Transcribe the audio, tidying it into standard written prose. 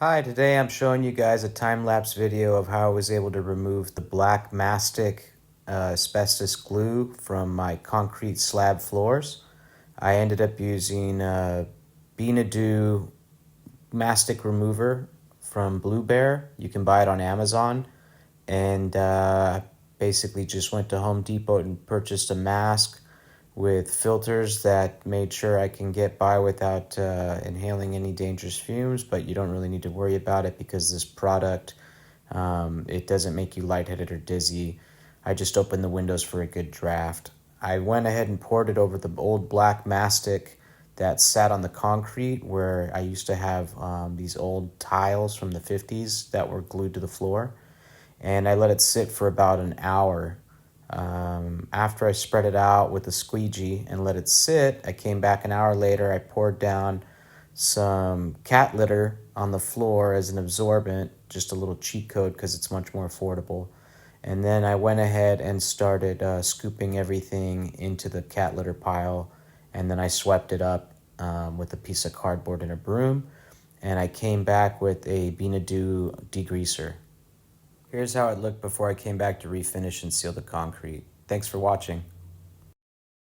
Hi, today I'm showing you guys a time-lapse video of how I was able to remove the black mastic asbestos glue from my concrete slab floors. I ended up using Beanadoo Mastic Remover from Blue Bear. You can buy it on Amazon. And basically just went to Home Depot and purchased a mask with filters that made sure I can get by without inhaling any dangerous fumes, but you don't really need to worry about it because this product, it doesn't make you lightheaded or dizzy. I just opened the windows for a good draft. I went ahead and poured it over the old black mastic that sat on the concrete where I used to have these old tiles from the 50s that were glued to the floor. And I let it sit for about an hour. After I spread it out with a squeegee and let it sit, I came back an hour later. I poured down some cat litter on the floor as an absorbent, just a little cheat code because it's much more affordable. And then I went ahead and started scooping everything into the cat litter pile. And then I swept it up with a piece of cardboard and a broom. And I came back with a Beanadoo degreaser. Here's how it looked before I came back to refinish and seal the concrete. Thanks for watching.